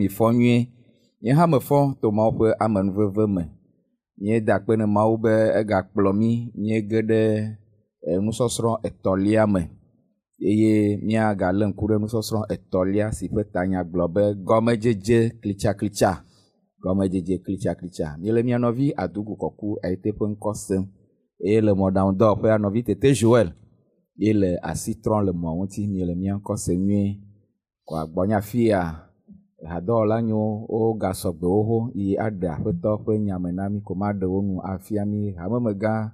mi fɔ nyuie. Nye hã me fɔ to Mawu ƒe amenuveve me. Nye da akpe ne Mawu be egakplɔ mí míege ɖe nusɔsrɔ̃ etɔ̃lia me. Eye míagalé ŋku ɖe nusɔsrɔ̃ etɔ̃lia si ƒe tanya gblɔ be gɔmedzedze klitsaklitsa. Gɔmedzedze klitsaklitsa. Míele mía nɔvi Adugu Kɔku Ayete ƒe ŋkɔ sem. Eye le mɔɖaŋudɔwɔƒea nɔvi Tete Joel. Ye le asi trɔm le mɔ ŋuti míele mía ŋkɔ sem nyuie. Kɔ agbɔnya afia hadɔwɔla nyo wo gasɔ gbe wo yi aɖe aƒetɔ ƒe nyame na mí ko maɖe wo nu afia mí hamemegã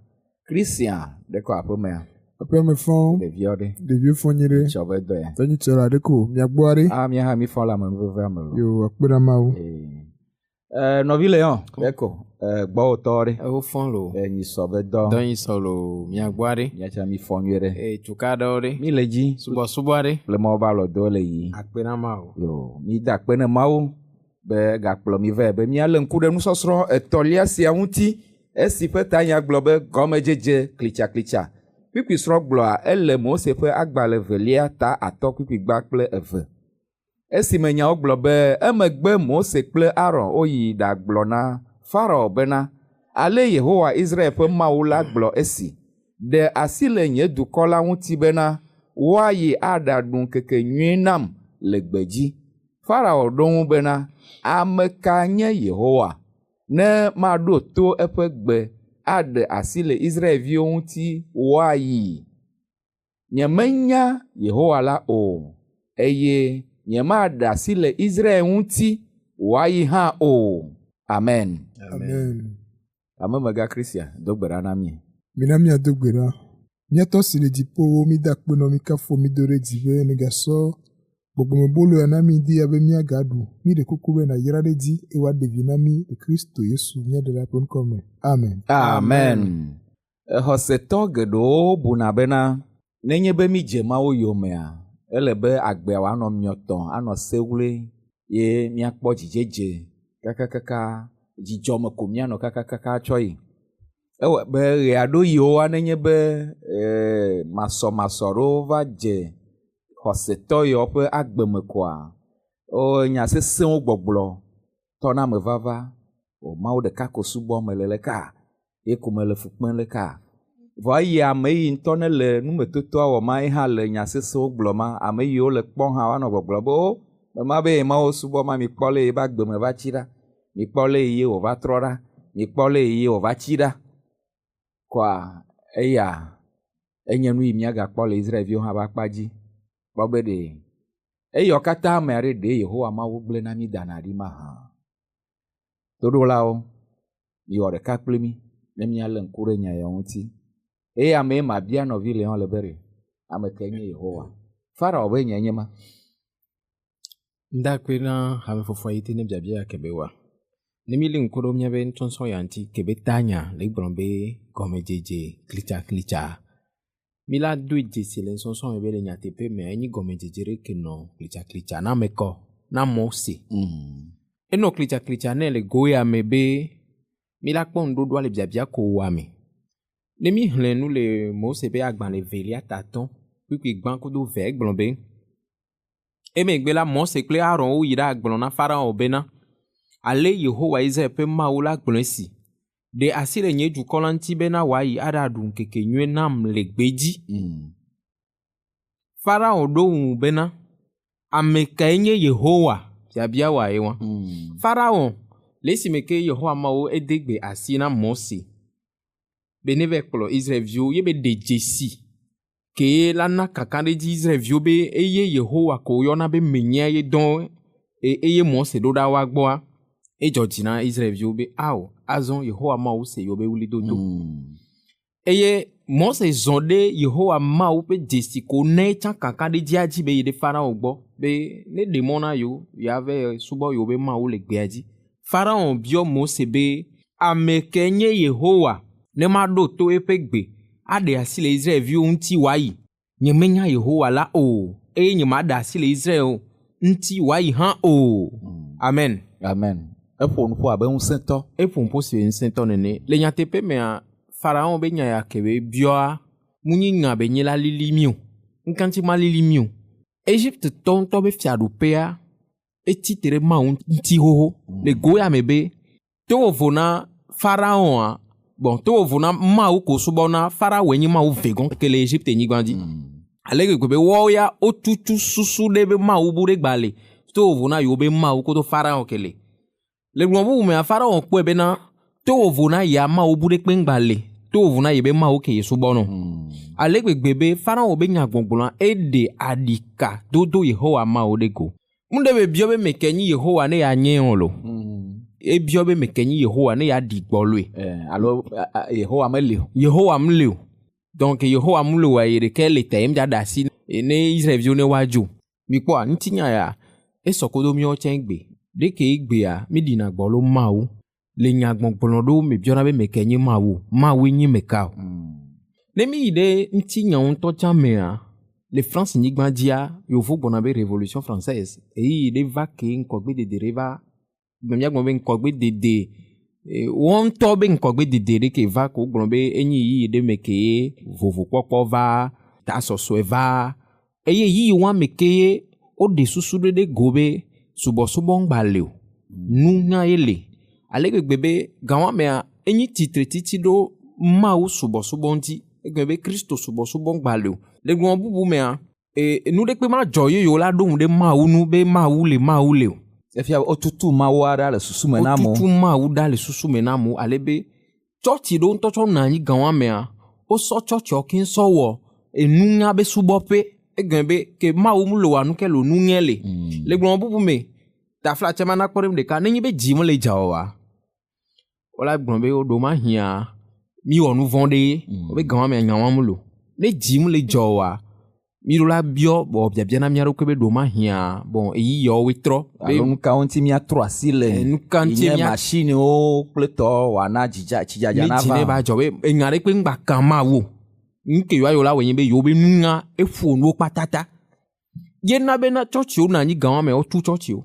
Christian ɖe kɔ aƒemea. Aƒeme fɔ Ɖeviwo ɖe. Ɖeviwo fɔ nyi ɖe. Tsɔ be dɔ ya. Tɔnyi tsɔ la ɖe ko miagbɔ ɖe. Mía hã mí fɔ le amenuvevea me lo. Yo akpe ɖe Mawu. Nɔvi le yɔ ɖeko gbɔwòtɔ ɖe. Ewo fɔ lo. Nyisɔ be dɔ. Dɔnyi sɔ lo miagbɔ ɖe. Míatsa mí fɔ nyuie ɖe. Tuka ɖewo ɖe. Mí le dzi. Subɔsubɔ ɖe. Le Mawu be alɔdɔ le yi. Akpe na Mawu. Yo, mí da akpe ne Mawu be gakplɔ mí vɛ be míalé ŋku ɖe nusɔsrɔ̃ etɔ̃lia sia ŋuti. Esi ƒe tanya gblɔ be gɔmedzedze klitsaklitsa. Kpikpisrɔ̃ gblɔa ele Mose ƒe agbalẽ velia ta atɔ kpikpigba kple eve. Esime nyawo gblɔ be emegbe Mose kple Aron woyi ɖagblɔ na Farao bena ale Yehowa Israel ƒe Mawu la gblɔ esi. Ɖe asi le nye dukɔ la ŋuti bena woayi aɖaɖu ŋkeke nyui nam le gbedzi. Farao ɖo ŋu bena ame ka nye Yehowa ne maɖo to eƒe gbe aɖe asi le Israelviwo ŋuti woayi. Nyemenya Yehowa la o, eye nyemaɖe asi le Israel ŋuti woayi hã o. Amen. Amen. Amemegã Christian do gbe ɖa na mí. Mina miado gbe ɖa. Míatɔ si le dziƒowo mi da akpe nɔ mi kafo mi do ɖe dzi be negasɔ gbɔgbɔmebolo ya na mi di abe míagaɖu. Mi ɖe kuku be nàyra ɖe dzi eye wòaɖe vi na mi le Kristo Yesu míaɖela ƒe ŋkɔ me. Amen. Amen. Xɔsetɔ geɖewo buna bena nenye be mí dze Mawu yomea, ele be agbea wòanɔ miɔtɔ, anɔ sewle ye míakpɔ dzidzedze kakakaka, dzidzɔme ko míanɔ kakakaka tsɔ yi. Ewɔ be ɣea ɖo yiwo nenye be masɔmasɔ ɖewo va dze xɔsetɔ yawo ƒe agbeme koa, nya sesẽwo gbɔgblɔ tɔna me vava. Mawu ɖeka ko subɔ mele le ka, ye ko mele fu kpem le ka. Vɔ eyi ame yi ŋutɔ ne le numetotoa wɔ ma ye hã le nya sesẽwo gblɔ ma, ame yiwo le kpɔm hã woanɔ gbɔgblɔ be o, mema be Mawu subɔ ma mikpɔ le ebe agbeme va tsi ɖa, mikpɔ le ye wòva trɔ ɖa, mikpɔ le ye wòva tsi ɖa. Kɔa eya enye nu yi míagakpɔ le Israelviwo hã ƒe akpa dzi. Kpɔ be ɖe eyɔ katã amea ɖe ɖe Yehowa Mawu gblẽ na mí dana ɖi mahã. Toɖolawo, miwɔ ɖeka kple mí ne míalé ŋku ɖe nya ya ŋuti. Eye ame ye mabia nɔvi le hã le be ɖe ame ke nye Yehowa. Farao be nye ma. Ndakpe na hame fofo yi te ne biabia kebe wa. Ne mi le ŋku ɖe míabe ŋutɔnsɔ ya ŋuti kebe tanya le gblɔ be gɔmedzedze klitsaklitsa. Mi la do dzesi le nsɔnsɔ me be le nyateƒe me enyi gɔmedzedze ɖe ke nɔ klitsaklitsa na me kɔ na Mose. Enɔ klitsaklitsa ne le go ya me be mi la kpɔ ŋuɖoɖoa le biabia ko wa me. Ne mi hlẽ nu le Mose be agbalẽ velia tatɔ kpikpigbã kudo ve egblɔ be emegbe la Mose kple Aron woyi ɖe agblɔ na Farao bena ale Yehowa Israel ƒe Mawu la gblɔ esi. Ɖe asi le nye dukɔ la ŋuti bena wòayi aɖaɖu ŋkeke nyui nam le gbedzi. Farao ɖo ŋu bena ame kae nye Yehowa biabia wa ye wa. Farao le esime ke Yehowa Mawu ede gbe asi na Mose be ne va kplɔ Israelviwo ye be ɖe dzesi ke la na kaka ɖe dzi Israelviwo be eye Yehowa ko yɔna be menyea ye dɔ eye Mose ɖo ɖa wa gbɔa. Edzɔ dzi na Israelviwo be awo azɔ Yehowa Mawu se yewo be wuli dodo. Eye Mose zɔ ɖe Yehowa Mawu ƒe dzesi ko ne tsã kaka ɖe dzia dzi be yi ɖe Farao gbɔ be ne ɖe mɔ na yewo yeave subɔ yewo be Mawu le gbea dzi. Farao biɔ Mose be ame ke nye Yehowa ne maɖo to eƒe gbe aɖe asi le Israelviwo ŋuti wòayi. Nyemenya Yehowa la o, eye nyemaɖe asi le Israel ŋuti wòayi hã o. Amen. Amen. Eƒo nuƒo abe ŋusẽtɔ. Eƒo nuƒo si ŋusẽtɔ nene. Le nyateƒe mea, Farao be nya ya kebe bioa, munyi nya be nye la lili mio. Nkanti ma lili mio. Egypte tɔ ŋutɔ be fiaɖuƒea etitre mawu ŋuti xoxo le go ya me be to vovo na pharaon a bon to vovo na mawu ko subɔna pharaon enyi mawu vegon ke le Egypte nyigba dzi ale gbegbe be wɔwo ya otutu susu ɖe be mawu bu ɖe gbale to vovo na yewo be mawu koto pharaon ke le gblɔm bubu mea pharaon kpɔe bena to vovo na ya mawu bu ɖe kpe ŋgbale to vovo na ye be mawu ke ye subɔnɔ ale gbegbe be pharaon be nyagbɔgblɔa eɖe aɖika dodo Yehowa mawu ɖe go munde be biɔ be meke nyi Yehowa ne ya nye o lo ebiɔ be meke nyi Yehowa ne ya ɖi gbɔ loe alo Yehowa meli o Yehowa mli o donc Yehowa mli o ye ɖeke le te mja da asi ne Israelviwo ne wadzo mikpɔ ŋutinya ya esɔ kodo miɔ tse gbe ɖeke egbea mi ɖina gbɔ lo mawu le nyagbɔgblɔ ɖo me biɔna be meke nyi mawu nyi meka o ne mi yi ɖe ŋutinyawo ŋutɔ tsã mea le France nyigba dzia yovo gbɔna be révolution française eyi ɖe va ke ŋkɔgbedede ɖe va miagblɔ be ŋkɔgbedede wɔntɔ be ŋkɔgbedede ɖe ke va ko gblɔ be enyi yi ɖe me ke vovokpɔkpɔ va tasɔsɔe va eye yi wa me ke woɖe susu ɖe go be subɔsubɔ ŋgba le o nunya ye le ale gbegbe be gawa mea enyi titre titi ɖo mawu subɔsubɔ ŋuti egbe be Kristo subɔsubɔ ŋgba le o le gblɔ bubu mea nu ɖe kpe ma dzɔ yeyo la ɖo ŋu ɖe mawu nu be mawu le o efia otutu mawu aɖe le susu me na amewo otutu mawu ɖa le susu me na amewo ale be tsɔtsi ɖewo ŋutɔ tsɔ nɔ anyi gawa mea wosɔ tsɔtsiwo ke sɔ wɔ enunya be subɔƒe egbe be ke mawu mu le wanu ke le nunya le gblɔ bubu me tafla tsɛ ma na kpɔ ɖem ɖeka nenye be dzi me le dza o wa wala gblɔ be woɖo ma hiã mi wɔ nu vɔ̃ ɖe be gawa mea nyawa mu lo ne dzi mu le dza o wa mi ɖo la biɔ bɔ biabia na mia ɖokui be ɖo ma hiã bon eyi yɔwo trɔ alo nu ka ŋuti miatrɔ asi le nu ka ŋuti nye machiniwo kple tɔ wòana tsidzadza na va ne ba dzɔ be enya ɖe kpe ŋgba ka mawo nuke yewoa yɔ la wɔnye be yewo be nunya eƒo nuwo kpatata yena bena tsɔtsiwo na anyi gawa me wotu tsɔtsiwo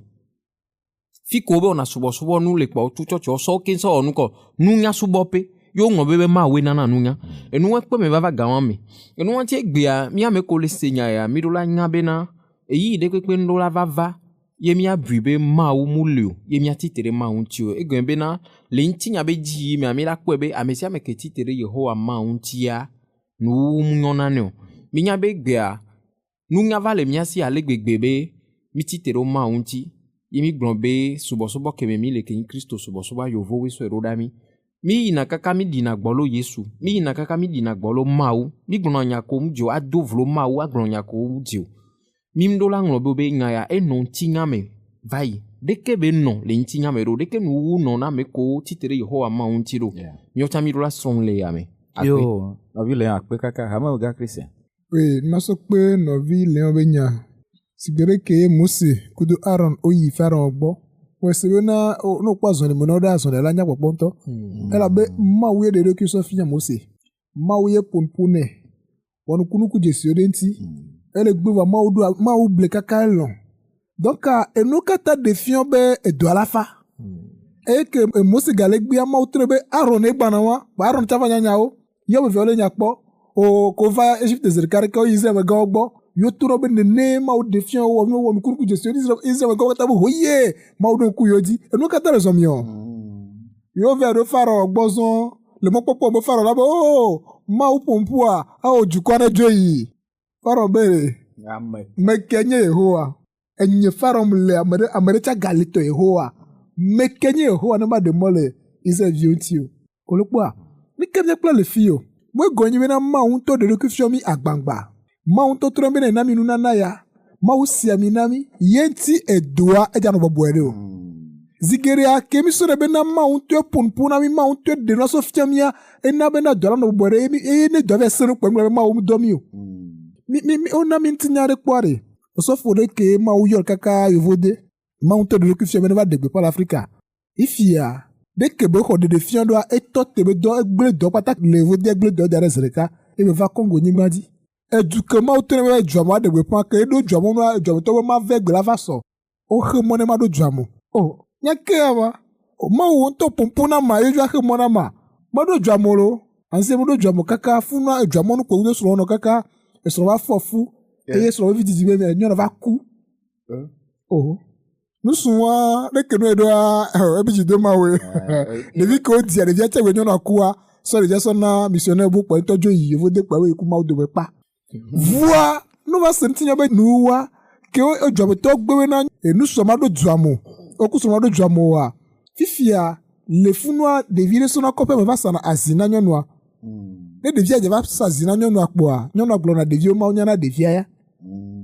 fi ko be wòna subɔsubɔ nu le kpɔ wotu tsɔtsiwo sɔ ke sɔ wɔ nu kɔ nunya subɔƒe yo ŋlɔ be mawoe nana nunya enuwo kpe me va gawa me enuwo ŋuti egbea miame ko le se nya ya mi ɖo la nya bena eyi ɖe kpekpe ŋɖo la vava ye miabui be mawu mu li o ye miatite ɖe mawu ŋuti o egbe bena le ŋutinya be dzi yi mea mi la kpɔe be ame sia ame ke tite ɖe Yehowa mawu ŋutia nuwo mu nyɔna ne o minya be egbea nunya va le mia si ale gbegbe be mi tite ɖe mawu ŋuti ye mi gblɔ be subɔsubɔ keme mi le ke nyi Kristo subɔsubɔ yovowoe sɔe ɖo ɖa mi yina kaka mi ɖina gbɔlo Yesu mi yina kaka mi ɖina gbɔlo mawu mi gblɔna nya ko ŋu dzio ado vlo mawu agblɔ nya ko ŋu dzio mi ɖo la ŋlɔ be nya ya enɔ ŋutinya me va yi ɖeke be nɔ le ŋutinya me ɖo ɖeke nuwu nɔ na me ko tite ɖe Yehowa mawu ŋuti ɖo miɔtsã mi ɖo la srɔ̃ le ya me yo nɔvi le akpe kaka hame ga Christian oui nɔsɔ kpe nɔvi le be nya sigbe ɖe ke Mose kudo Aaron oyi Pharaon gbɔ wese bena no kpɔ azɔli mo na ɖe azɔli la nya gbɔgbɔ ŋutɔ elabe mawu ye ɖe ɖokui sɔ fia Mose mawu ye ƒonuƒo nɛ wɔnukunuku dzesiwo ɖe ŋuti ele gbe va mawu ble kaka elɔ donc enu katã ɖe fia be edoa la fa eye ke Mose gale gbea mawu trɔ be Aaron egbana wa ba Aaron tsa va nyanyawo yɔ be viawo le nya kpɔ o ko va Egypte zi ɖeka ɖeka wo yi Israel megãwo gbɔ yo trɔ be nene mawu ɖe fia wo wɔ nukunuku dzesiwo Israel megãwo katã be hoye mawu ɖo ŋku yewo dzi enu katã le zɔm yɔ yo va ɖo Pharaon gbɔ zɔn le mɔkpɔkpɔ be Pharaon la be o mawu ƒonuƒoa awɔ dukɔ aɖe dzo yi Pharaon be meke nye Yehowa enye Pharaon le ame ɖe tsa gali tɔ Yehowa meke nye Yehowa ne ma ɖe mɔ le Israelviwo ŋuti o kolo kpɔa mi ke mi kple le fi o mo egɔnyi bena mawu ŋutɔ ɖe ɖokui fiɔ mi agbagba mawu ŋutɔ trɔ bena ena mi nunana ya mawu sia mi na mi ye ŋuti edoa edza nɔ bɔbɔe ɖe o zigeɖea ke mi sɔ ɖe bena mawu ŋutɔ ƒonuƒo na mi mawu ŋutɔ ɖe nua sɔ fia mia ena bena dɔ la nɔ bɔbɔe ɖe eye ne dɔ va se no kpɔ be mawu mu dɔ mi o mi wona mi ŋutinya ɖe kpɔa ɖe osɔfo ɖe ke mawu yɔ kaka yovode mawu ŋutɔ ɖe ɖokui fiɔ be ne va ɖe gbeƒã le Afrika ifia ɖeke be xɔ ɖeɖe fia ɖoa etɔ te be dɔ egble dɔ kpata le yovode egble dɔ da ɖe zi ɖeka ebe va Congo nyigba dzi edu ke mawu tɔ be dzuamɔ aɖe gbeƒã ke eɖo dzuamɔ nua dzuametɔ be ma ve gbe la va sɔ woxe mɔ ne ma ɖo dzuamɔ o nyake ya ma mawu ŋutɔ ƒoƒo na ma yedzo axe mɔ na ma ɖo dzuamɔ lo anse me ɖo dzuamɔ kaka funa dzuamɔ nu kpo do srɔ̃ nɔ kaka esrɔ̃ va fɔ fu eye srɔ̃ vi didi be nyɔnu va ku o Nusua ɖeke nu eɖoa ebi dzi do ma woe. Ɖevi ke wodia ɖevia tse wòe nyɔnua kua sɔ ɖevia sɔ na misionnaire bu kpɔ ŋutɔ dzo yi yevo de kpa wo eku mawu dome kpa. Vua nu va se ŋuti nya be nuwa ke wo edzɔbetɔ gbewe na nusɔ ma ɖo dua mo. Okusɔ ma ɖo dua mo wa. Fifia le funua ɖevi ɖe sɔna kɔƒe me va sa na azi na nyɔnua. Ne ɖevia dze va sa azi na nyɔnua kpoa nyɔnua gblɔ na ɖeviwo mawo nya na ɖevia ya.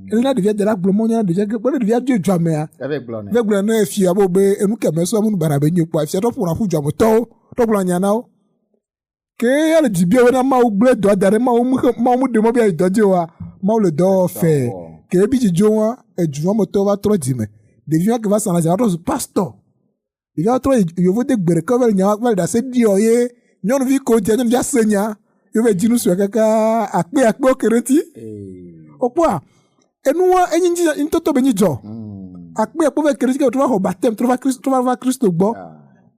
Elena ɖevia de la gblɔ mawo nya na ɖevia ke be ɖevia dzo dua mea. Ve gblɔ ne fia bo be enu keme sɔ mu bara be nyo kpoa fia tɔ ƒona ƒu dua me tɔwo tɔ gblɔ nya na wo. Ke ya le dzibia we na mawu gble dɔ da ɖe mawu mu de mo bia dɔ dzi wa mawu le dɔ fɛ ke ebi dzidzo wa edua me tɔ va trɔ dzime ɖevia ke va sa na dza trɔ zu pastor ɖevia trɔ yovo de gbe ɖeka va nya va da se dio ye nyɔnuvi ko dia nyɔnuvi ase nya yo ve dzinu sue kaka akpe o kereti okpoa enua enyi nji ntoto be nyi dzo akpe ve kereti ke trɔ va ho baptême trɔ va Kristo gbɔ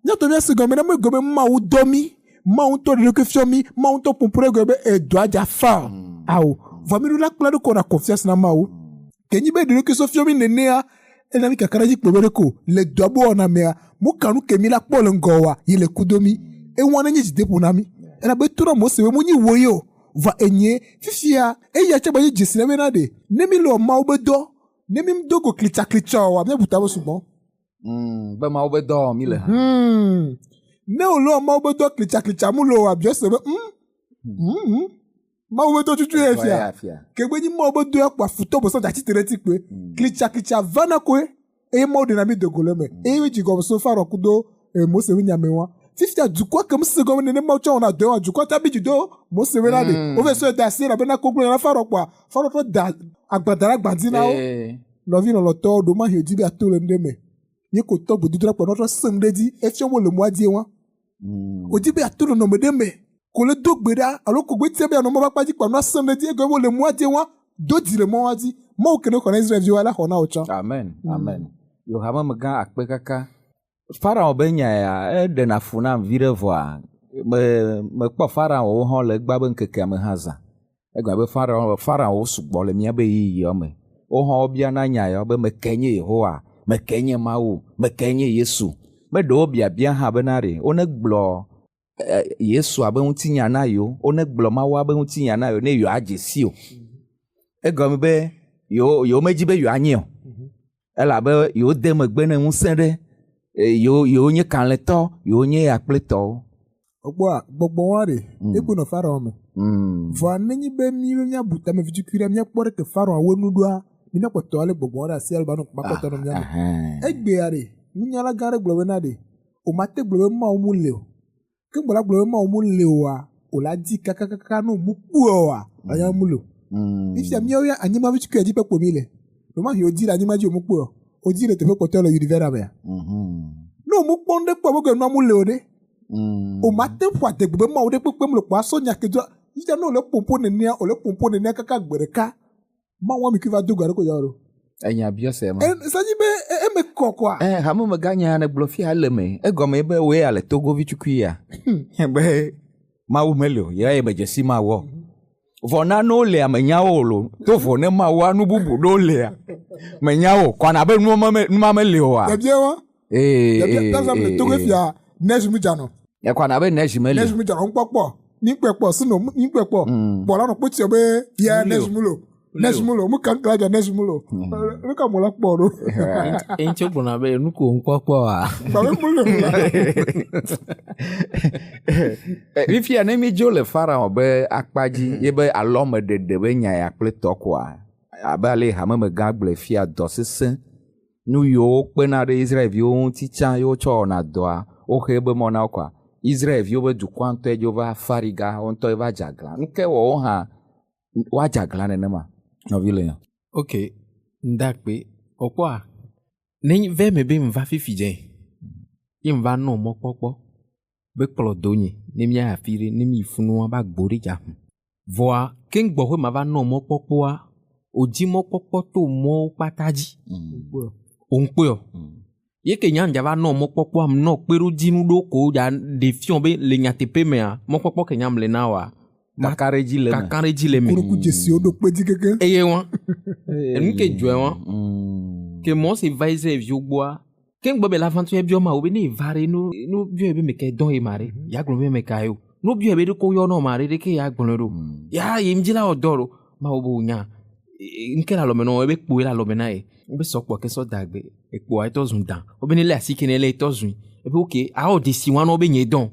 nyato mia se gɔme na me gɔme mawu dɔ mi mawu tɔ de ke fio mi mawu tɔ pompore gɔbe edoa dza fa awo vami la kpla de ko na confiance na mawu ke nyi be de ke so fio mi nenea ena mi kakara ji kpo be ko le doa bo na mea mu kanu ke mi la kpɔ le ngɔ wa yi le kudomi e wana nyi de po na mi ena be tura mo se mu nyi woyo va enye fifia e ya che ba yi jesi na be na de ne mi lo mawu be do ne mi do go klitsa wa me buta bo sugbon be mawu be do mi le ha ne o lo mawu be do klitsa mu lo wa bio se be mawu be do tutu e fia ke gbe ni mawu be do akwa futo bo so da titere ti pe klitsa vana ko e mawu de na mi do goleme e wi ji go so faro kudo mo se wi nyame wa fifia dukwa ke mse go ne mawu cha ona do wa dukwa ta bi jido mo se we na de o ve so da se na be na ko gbo na faro to da agbadara gbadi na o lo vi lo to do ma he ji bi atole ndeme ye ko to bodu dra po no to sem de di e fi wo le mo adie wa o ji bi atole no me de me ko le do gbeda alo ko gbe ti be no mo ba pa ji pa no sem de di e go wo le mo adie wa do di le mo adi mo ke no ko na Israel vi wala ho na o cha amen yo ha ma ga akpe kaka Pharaoh be nya ya de na funa vire voa me kpɔ Pharaoh ho le gba be nkeke me haza e gba be Pharaoh sugbɔ le mia be yi me o ho bia na nya ya be me kenye Yehowa me kenye mawu me kenye Yesu me do bia ha be na re o ne gblɔ Yesu abe ŋutinya na yo o ne gblɔ mawu abe ŋutinya na yo ne yo ajesi o e gba me be yo me dzi be yo anye o elabe yo de megbe ne ŋusẽ ɖe yo nye kalẽtɔ yo nye akpletɔ ogboa gbogbo wa re ego no Pharaoh me vo anenyi be mi nya buta me vitukira mi akpore ke Pharaoh we nudua mi na kwoto ale gbogbo wa asi alba no kpakoto no nya egbe are mi nya la gare gbowe na de o mate gbowe ma o mu le o ke gbola gbowe ma o mu le wa o la di kaka no mu pu o wa anya mu lo ifia mi o ya anyima vitukira di pe po mi le no ma yo di la anyima ji o mu pu o di le te pe kwoto le univers ba no mu ponde po bo ke no mu le o de o mate po de gbe ma o de pe mo le po aso nya ke do ija no le pompo ne nia o le pompo ne nia kaka gbereka ma wa mi ki va dogo ko yaro enya biose ma saji be e me kokwa ha mo ganya na blofia le me e gome be we ale togo vichukuya be ma wo melo ya e be jesi ma wo vona no le amenya wo lo to vona ma wa nu bubu do le menya wo kwana be nu ma me le wa bien wa dans le togo fia neige mu jano ya kwana be neige me le neige mu jano npopo ni pepo sino ni pepo bo la no po ti o be ya neige mu lo mu kan klaja neige mu lo nu ka mo la po ro enche bona be nu ko npopo a ba me mu lo rifia ne mi jo le Pharaoh be akpaji ye be alome de be nya ya pleto kwa abale ha me ga gble fia do sese nu yo pe na de Israel vi o ticha yo cho na doa o he be mo na kwa Israel vi o be du kwanto e jo va fariga on to va jagla nke wo ha wa jagla ne ma no vile ya okay ndakpe okwa ne ve me be mva fifije imva no mo popo be kplo donyi ne mi afire ne mi funu ba gbori ja voa king gbo ma va no mo popo a oji mo popo to mo pataji onpe o ye ke nyanja va no mo popo am no peru jinu do ko ja de fion be le nyatepe me a mo popo ke nyam le na wa kakareji le me kuru ku jesi o do pe di keke eye won enke jo e won que Mose va Israël bois. Quand Bob l'aventure bien ma obéni varé nous bien be me que don e mare. Ya glombe me kayo. No bien be ko yo no mare de ke ya gbonro. Ya yimjila odoro ma obo nya. Nkela lo meno ebe kpo la lo mena e. Obe sokpo ke so dagbe. E kpo ai to zun dan. Obeni le asi kene le to zun. Ebe okay, a o de si wan obe nye don.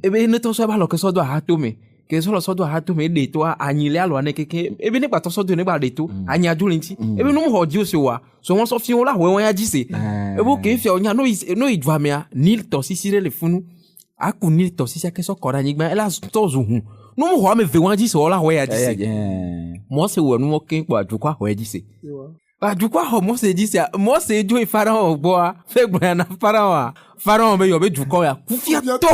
Ebe ne to so ba lo ke so do ha to me. Ke so lo so do ha to me de to anyile alo ane keke. Ebe ne pa to so do ne ba de to. Anya du linti. Ebe no mo ho di o se wa. So won so fi won la we won ya jise. Ebe okay fi onya no idwa me a nil to sisire le funu. Aku nil to sisire ke so kora nyigba. Ela to zu hu. No mo ho me ve wan jise o la we ya jise. Mo se wo no mo kin po adukwa ho ya jise. Adukwa ho mo se jise. Mo se jo Pharaoh gbo a. Fe gbo na Pharaoh a. Pharaoh be yo be dukwa ya. Kufia to.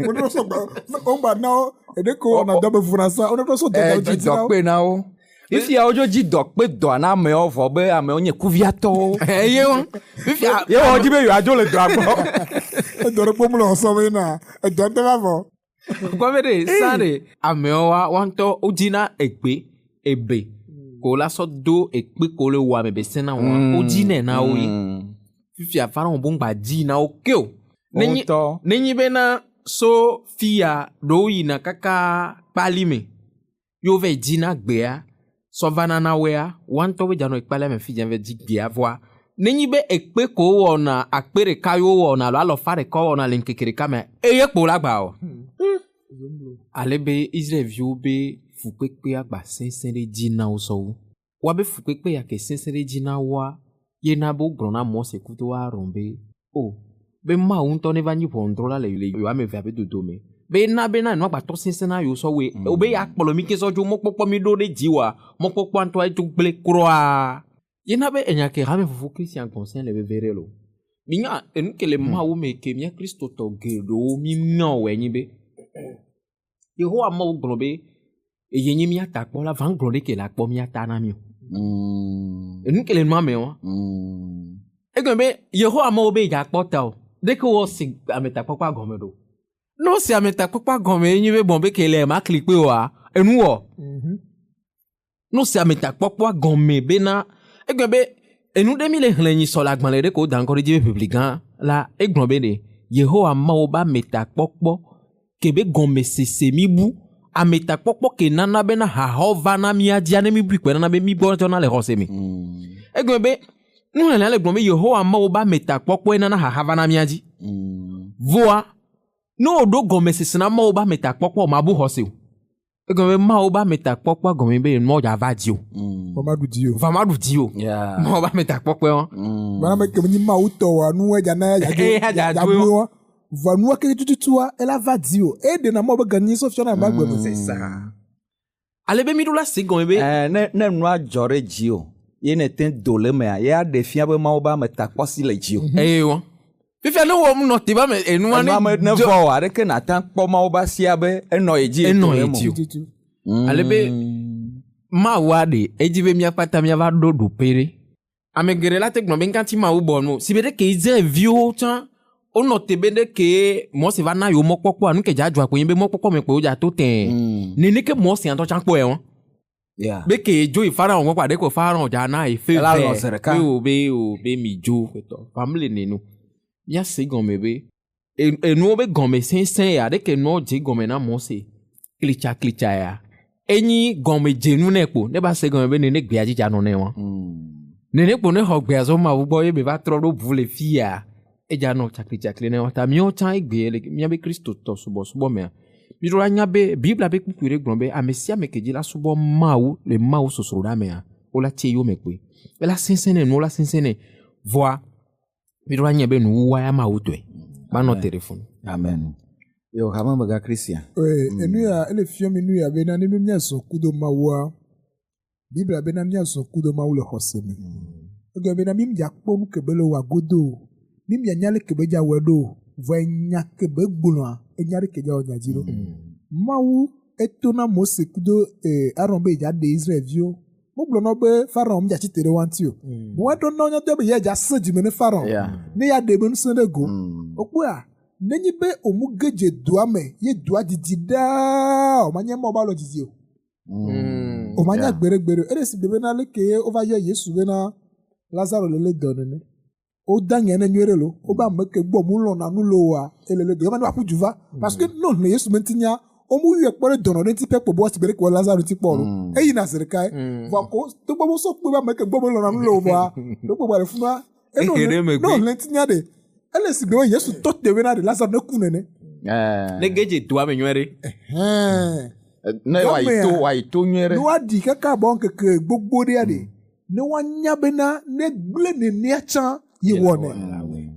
Ono so gba now edeko na dobe funasa ono so de ji dokpe na o ifi a ojo ji dokpe do na me ovo be ame onye kuviato Ye won. Ifi a ye o ji be yo ajo le do agbo edore pomulo so me na edonte bavo Gwamere sare ameowa wanto ujina egbe ebe ko la so do ekpe ko le wa me be sena wa ujine na oyi fifi a Pharaoh bon gba di na okeo nenyi be na so fia do yi na kaka palime yo ve di na gbea so vana na wea wanto we jano ikpale me fi janve di gbea voa nenyi be ekpe ko wo na akpere kayo wo na lo alo fare ko wo na lenkekere kame eye po la gba o ale be Israel view be fukpekpe agba sensere dina oso wa be fukpekpe ya ke sensere dina wa ye na bo grona mo se kuto wa rombe o be ma un to ne va ni pondrola le yo ame ve abe dodo me be na no agba to sensena yo so we o be ya polo mi ke so jo mo popo mi do de jiwa mo popo anto ai tu ble croa ye na be enya ke rame fufu Christian conscient le be verelo minya enu ke le ma wo me ke mi Kristo to gedo mi no we nyi be Yehowa ma wo gbro be eyenyi mi ata kpo la van gbro de ke la kpo mi ata na mi enu ke le ma me o egbe Yehowa ma wo be ja kpo ta o de ko wo si ameta papa gome do no si ameta papa gome nyi be bon be ke le ma click pe o a enu wo no si ameta papa gome be na egbe enu de mi le hlenyi so la gban le de ko dan ko di republican la egbon be de Yehowa ma wo ba meta papa kebe gome sese mi bu ameta pokpo ke nana be na ha hova na mi adia na mi bu pe na be mi bo to na le hose mi egbe be nu le le gbon be Yehowa ma wo ba meta pokpo na ha hava na mi adi voa no do gome sese na ma wo ba meta pokpo ma bu hose egbe be ma wo ba meta pokpo gome be mo ja va dio vamadu dio ma wo ba meta pokpo bana me ke ni ma uto wa nu eja na ya bu vanua ke tututua ela vadio e de na mo be gani so fiona ma gbe se sa ale be mi do la sigon be ne nu ajore jio ye ne ten dole me ya de fia be ma oba meta kposi le jio wo fifia no wo no te ba me enu ani ne fo wa de ke na tan kpo ma oba sia be eno eji ale be ma wa de eji be mi apata mi va do pere amegere la te gbon be nkanti ma wo bo no si be de ke ize vio tan ono tebende ke mo se va na yo mo popo anu ke ja jwa ko yin be mo popo me pe o ja to ten ni ke mo se an to chan po e won be ke jo Pharaoh won pade ko Pharaoh ja na e fe be mi jo to family ni nu ya se gon me be enu be gon me sen ya de ke no je gon me na mo se klicha ya enyi gon me jenu ne po ne ba se gon me be ne gbe ajija no ne won ne po ne ho gbe azo ma wo bo ye be va tro do bu le fia eja no chakli ne wata mi o chan igbe le mi abe Kristo to subo me mi ro anya be Bible abe kukure gbon be amesia me keji la subo mawu le mawu sosoro da me a o la tie yo me pe e la sensene no la sensene voa mi ro anya be no wa ya mawu to e ma no telephone amen yo hama mega Christian enu ya ele fio mi nu ya be na ni mi aso kudo mawu Bible abe na mi aso kudo mawu le hosemi oge be na mi ja kponu kebele wa godo Mimi anyale kebeja wedo vanya kebe gbuna enyare keja onyajiro mawu etona Mose kudo Aaron be ja de Israel vio mo gbo no be Pharaoh mja chitere wanti o mo wedo no nya de be ya ja seji me ne Pharaoh ne ya de be no sende go okpo a nenyi be omugeje duame ye dua didida o manye mo ba lo didi o o ma nya gbere ere si bebe na leke ova yo Yesu be na Lazaro lele donene o danye na nywere lo o ba meke gbo mu lo na nu lo wa elele do ma na pu juva parce que non le Yesu mentinya o mu wi ekpore dono ne ti pe po bo si bere ko Lazaro ti po lo eyi na sere kai va ko to gbo so pe ba meke gbo lo na nu lo wa do gbo bare funa e no le tinya de ele si be Yesu to te we na de Lazaro na ku nene ne geje do ame nywere ne wa ito nywere no adi kaka bon keke gbogbo de ade ne wa nya be na ne gle ne ne acha yi wone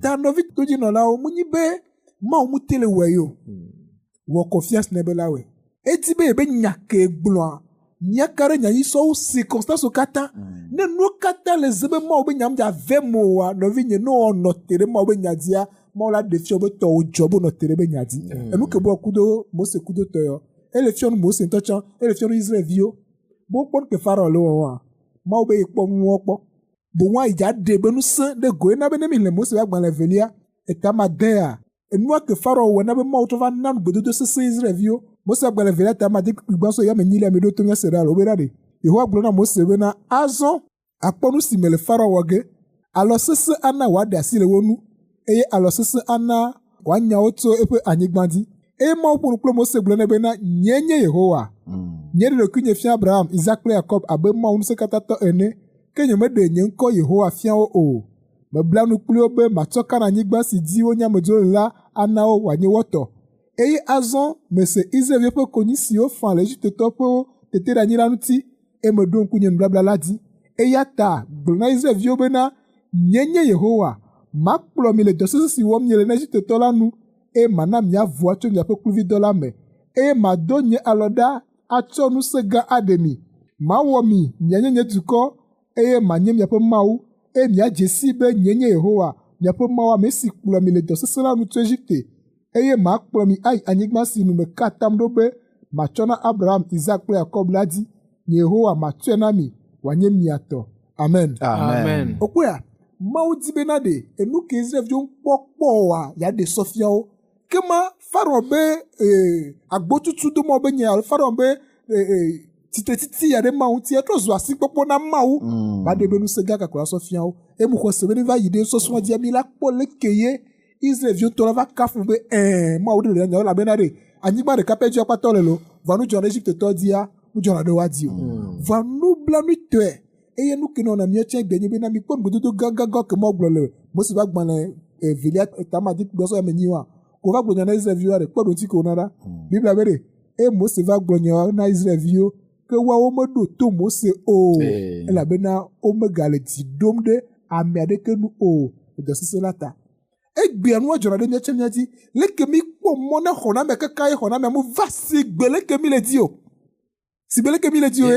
ta no vi to ji no la o mu nyi be ma o mu tele we yo wo confiance ne be la we eti be nya ke gblo nya kare nya yi so circonstance o kata ne no kata le zebe ma o be nya mja vemo wa no vi nye no no tere ma o be nya dia ma la de fio be to o jobo no tere be nya di enu ke bo kudo mo se kudo to yo ele fio no mo se to chan ele fio Israel vio bo pon ke faro lo wa ma o be ipo mu opo bo wa ija de be nu san de go na be ne mi le mo se agban le velia e ta ma den a enu ke faro wo na be ma o to va nan gbodo to se Israel vio mo se agban le velia ta ma de gbigba so ya me nyile me do to nya se ra lo be ra de iho agbo na mo se be na azon akponu si mele faro wage alo sese ana wa da si le wonu eye alo sese ana wa nya oto epe anyigbandi e ma oponu klo mo se gbo na be na nyenye Yehowa nyere le kunye fia Abraham Isaac le Jacob abe ma unu se kata to ene kenye me de nyen ko Yehowa fia o me blanu klo be ma toka na anyigba si di onya mejo la ana o wa nyi woto eye azon me se Israel pe konyi si o fan le Egypte to po tete da nyira nuti e me don kunye blabla ladi eyata gbona Israel vio bena nyenye Yehowa ma kplo mi le dosisi si wom nyele na Egypte to lanu e mana mi avo acho mi ape kluvi dola me e ma do nye aloda acho nu sega ademi ma wo mi nyenye tuko e ma nye mi ape mau e mi ajesi be nyenye Yehowa mi ape mau me si kplo mi le dosisi lanu to Egypte e ma kplo mi ai anyigma si nu me katam do be ma chona Abraham Isaac le Jacob ladi Yehowa ma twena mi wanye miato amen amen okuya maudi benade enu ke Israel jo popo wa ya de sofia o kema faro be agbotutu do mo be nya faro be titi ya de mauti e to zo asi popo na mau ba de benu sega ka kura sofia o e mu ko se be va yide so so dia mi la po lekeye Israel jo to la va kafu be maudi le nya la benade anyigba de kapejo patole lo vanu jo Egypte to dia mu jo na de wa di o vanu blanu te eye nu kino na mi eche gbenye be na mi pon gudu gaga ke mo gbole mo si ba gban le vilia tama di gboso me niwa ko va gbonya na Israel view re podo ti ko nara biblia bere e mo si va gbonya na Israel view ke wa o modo to mo se o e la be na o me gale ti domde ame ade ke nu o de sese lata e gbe anu ajora de mi eche mi ti le ke mi po mo na hona me ke kai hona me mo va si gbele ke mi le di o si gbele ke mi le di o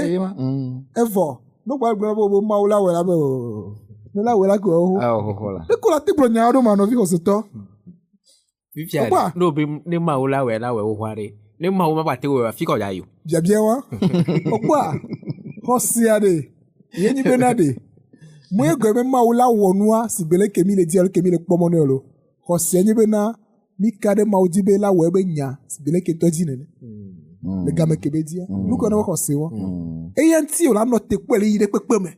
evo no gba gba bo ma ola we la be o no la we la ko o la de ko la ti bronya do ma no vi ko se to fifia no be ne ma ola we la we o hware ne ma o ma pate we fi ko ja yo ja bien wa ogba ho si ade ye ni benade mo e go be ma ola wonu a si bele kemi le di alo kemi le pomo ne lo ho si ni be na mi kade ma odi be la we be nya si bele ke to di ne le game ke be dia nu ko na ho si wo e yan ti o la no te pele yi de pepe me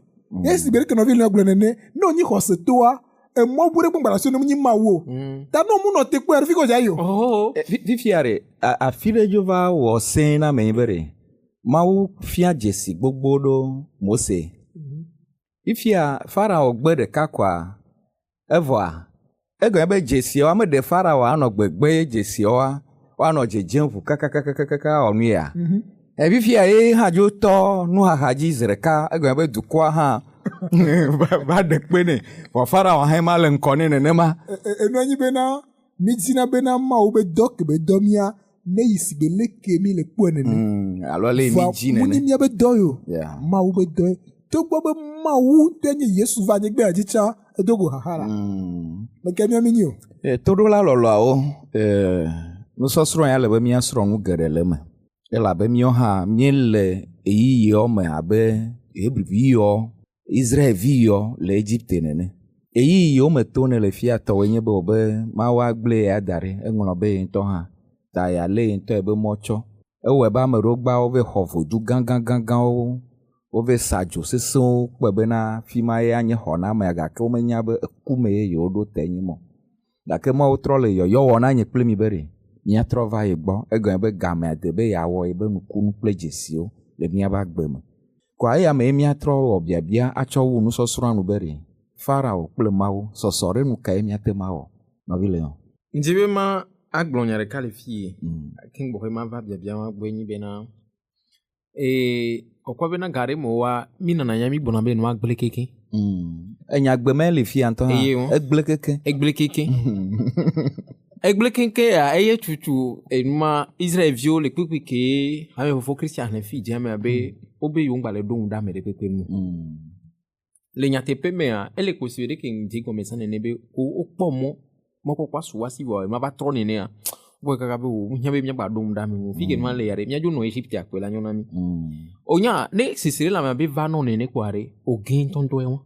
e si bele ke no vi le gble ne no nyi ho se to a e mo bure gbara so no nyi ma wo ta no mu no te pele fi ko ja yo fifiare a file jova wo sen na me bere mawu fia jesi gbogbo do Mose ifia Farao gbe de kakwa evoa ego be jesi o ma de Farao ano gbegbe jesi o wa no jejen fu kaka onu ya fifia ha jo to nu ha ji zreka ego be dukwa ha ba de pe ne o Farao ha ma le nkone ne ma enu anyi be na mi tina be na ma o be dok be domia ne yisi be leke mi le po ne alo le mi ji ne mo ni mi be do yo ma o be do to gbo be ma wu tenye Yesu va nyegbe ajicha edogo hahara le ke mi ni o to do la lolo o no sosro ya le be mi asro nu gere le me e la be mi o ha mi le eyi o me abe ebrivi yo Israel vi yo le Egypte ne eyi yo me to ne le fia to wenye be obe ma wa gble ya dare enwono be nto ha ta ya le nto e be mocho e we ba me ro gba o be hofu du gangan o wove sa dzo sesẽwo kpe bena fi ma ye anye xɔ na amea gake womenya be ekume ye yewoɖo te nyi mɔ gake Mawu trɔ le yɔyɔ wɔ na nye kple mi be ɖe míatrɔ va ye gbɔ egɔme be gamea de be yeawɔ ye be nukunu kple dzesiwo le míabe agbe me kɔa eya me ye míatrɔ wɔ biabia atsɔ wu nusɔsrɔ̃a nu be ɖe Farao kple Mawu sɔsɔ ɖe nu ka ye míate ma wɔ nɔvi le yɔ. Ŋdzi be ma agblɔ nya ɖeka le fie king gbɔƒe ma va biabia ma gbɔe nyi bena kɔkɔ bena ga ɖe me wa mi nana nya mi gbɔna be nua gble keke. Enyagbe me le fia ŋutɔ hã egble keke. Egble keke. Egble keke ya eye tutu enuma Israelviwo le kpekpe ke ame fofo Christian le fi dze me be wobe yewo ŋgba le ɖo ŋu ɖe ame ɖe kpekpe nu. Le nyateƒe mea ele kosi ɖe ke ŋdzi gɔme sa nene be wokpɔ mɔkpɔkpɔ su wasi vɔ ma va trɔ nenea wo kaka be wo nya be míagba ɖo ŋu ɖe ame nu fi ke nua le ya ɖe míadzo nɔ Egypte akpe la nyɔ na mi. Onya ne sisire la me be va nɔ nene kɔa ɖe o gẽ tɔntɔe wa.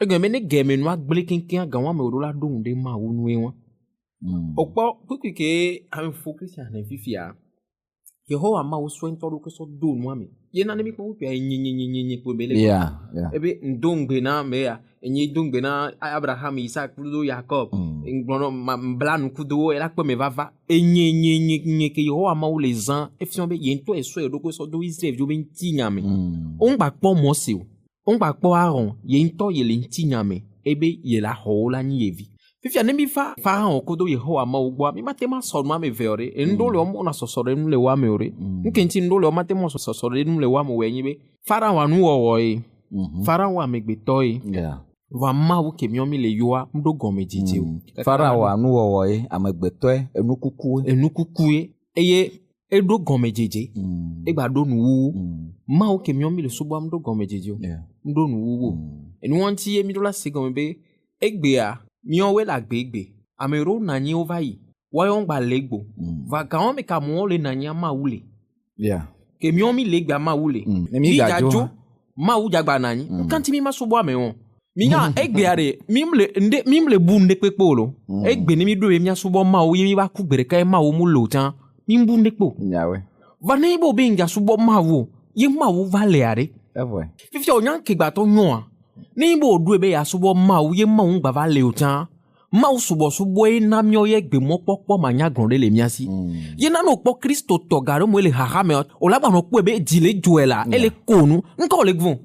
Egɔme ne gɛmɛ nua gble keŋkeŋ gã wa me wo la ɖo ŋu ɖe Mawu nue wa. Okpɔ kpekpe ke ame fo Christian le fifia Yehowa Mawu sɔ ŋutɔ ɖo ke sɔ do nua me yena ne mi kpɔ wopia nye kpo be le ebe ndo ŋgbe na mea enye do ŋgbe na Abraham Isaac kudo Jacob ngblɔnɔ mbla nukudo ela kpe me vava enye ke Yehowa Mawu le zã efiɔ be ye ŋutɔ esɔ eɖo ke sɔ do Israel dzo be ŋti nya me o ŋgba kpɔ Mose o ŋgba kpɔ Aaron ye ŋutɔ ye le ŋti nya me ebe ye la xɔ wo la nyi yevi fifia ne mi fa hã kodo Yehowa Mawu gbɔ mi mate ma sɔ nua me ve o ɖe ŋdo le wɔmɔ na sɔsɔ ɖe nu le wa me o ɖe nkenti ŋdo le wɔmate ma sɔsɔ ɖe nu le wa me o enyi be Farao nu wɔwɔ ye Farao amegbetɔ ye va Mawu ke miɔ mi le yoa ŋdo gɔme dzedze o Farao nu wɔwɔ ye amegbetɔ ye enukuku ye eye eɖo gɔme dzedze egba ɖo nuwuwu Mawu ke miɔ mi le subɔa ŋdo gɔme dzedze o ŋdo nuwuwu enuwa ŋti ye mi ɖo la se gɔme be egbea míawoe le agbegbe ame ɖewo nɔ anyi wo va yi woawo ŋgba le egbo va gãwo me ka amewo le nɔ anyi Mawu le ke míawo mi le egbea Mawu le mi gadzo Mawu dzagba nɔ anyi nkanti mi ma subɔ ame o mi nya egbea ɖe mi le bu ŋɖe kpekpe o lo egbe ne mi ɖo ye mia subɔ Mawu ye mi va ku gbe ɖeka ye Mawu mu le o tsã mi bu ŋɖe kpe o va ne bo be ŋdza subɔ Mawu ye Mawu va le aɖe fifia o nya kegbatɔ nyɔa ne bo ɖoe be ya subɔ Mawu ye Mawu ŋgba va le o tsã Mawu subɔ ye na míɔ ye gbemɔkpɔkpɔ ma nya gblɔ ɖe le mía si ye na no kpɔ Kristo tɔ ga ɖe mo le haha me o la gbanɔ kpɔe be dzi le dzɔe la ele ko nu ŋkɔ o le gbɔ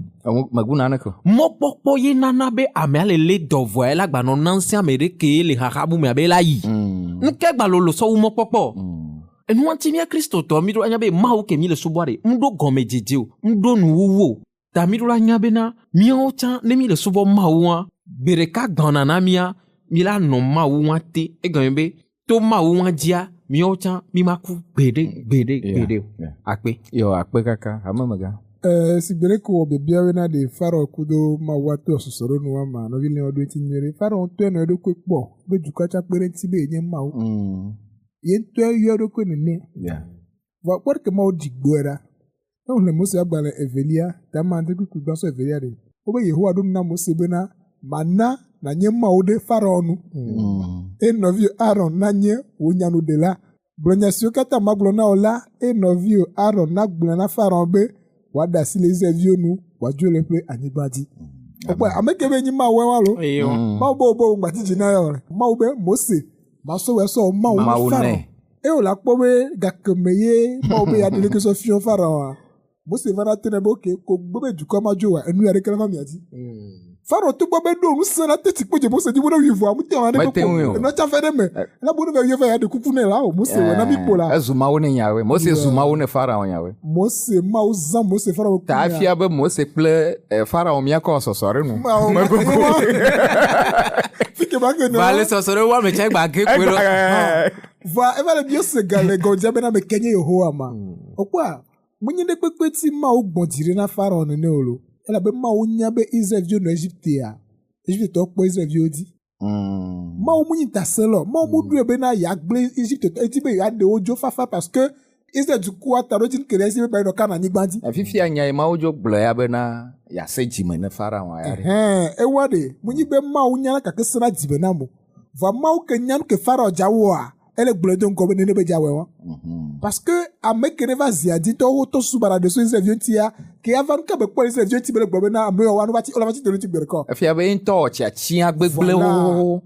mɔkpɔkpɔ ye nana be amea le dɔvɔa la gbanɔ nansi ame ɖe ke le haha bu me be la yi nke gbalolo sɔ wu mɔkpɔkpɔ enua ŋti mía Kristo tɔ mi ɖo anya be Mawu ke mi le subɔ ɖe ŋɖo gɔme dzedze o ŋɖo nuwuwu o ta mi ɖo la nya bena míawo tsã ne mi le subɔ Mawu wa gbe ɖeka gbɔna na mía mi la nɔ Mawu wa te egɔme be to Mawu wa dzia míawo tsã mi ma ku gbeɖe akpe akpe kaka ame mega si gbe ɖe ko wɔ biabiawo na ɖe Farao kudo Mawu ato sɔsɔ ɖe nu wa ma nɔvi le wɔɖo ŋti nyuie ɖe Farao ŋutɔe nɔ eɖokui kpɔ be dukɔa tsã kpe ɖe ŋti be yenye Mawu ye ŋutɔe yɔ eɖokui nene vɔ kpɔ ɖeke Mawu ɖi gboe ɖa ne le Mose agbalẽ evelia ta ma ŋdɛ kuku gbãsɔ evelia ɖe wobe Yehowa ɖo na Mose bena mana nanye Mawu ɖe Farao nu eye nɔvio Aaron nanye wò nyanuɖela gblɔnya siwo katã ma gblɔ na o la eye nɔvio Aaron na gblɔ na Farao be wòaɖe asi le Israelviwo nu wòadzo le ƒe anyigba dzi ɔkpɔ ame ke be nyi Mawu wa lo Mawu be wo ŋgbatidzi na yɔ Mawu be Mose masɔ wɔ esɔ Mawu Farao eye wòle akpɔ be gakeme ye Mawu be yaɖe leke sɔ fiɔ Farao Mose va na tena be oke ko gbe be dukɔ ma dzo wa enu ya ɖeke le ma mia dzi Farao to gbɔ be ɖo nu se na teti kpo dze Mose di bo ne wi voa mu te wa ɖe ko enu tsa fɛ ɖe me la bo ne bɛ yɔ fɛ ya ɖe kuku ne la o Mose wɔ na mi kpo la ezu Mawu ne nyawe Mose zu Mawu ne Farao nyawe Mose Mawu zã Mose Farao ta afia be Mose kple Farao mia kɔ sɔsɔ ɖe nu fike ba ke no va le sɔsɔ ɖe wa me tsɛ gba ge koe lo va eva le bio se ga le gɔdza be na me kenye Yehowa ma ɔkpɔa munyi ɖe kpekpe ti Mawu gbɔn dzi ɖe na Farao nene o lo elabe Mawu nya be Israelviwo nɔ Egyptea Egyptetɔwo kpɔ Israelviwo dzi Mawu munyi ta se lɔ Mawu mu ɖoe bena yeagblẽ Egyptetɔ eti be yeaɖe wo dzo fafa parce que Israel dukɔa ta ɖo dzi ke ɖe esi be ba nɔ Kana nyigba dzi fifia nya ye Mawu dzo gblɔ ya bena yease dzime ne Farao ya ɖe ewa ɖe munyi be Mawu nya la kake sena dzime na mo va Mawu ke nya nu ke Farao dza wɔa ele gblɔ do ŋgɔ be nene be dza wɔe wa parce que ame ke ne va zia dzi tɔwo to subana de so Israelviwo ŋutia ke ava nu ka be kpɔ Israel viwo ti be le gbɔ be na ame yawo va ti te ɖe ti gbe ɖe kɔ. Efia be ŋutɔ tsiatia gbegblẽwo.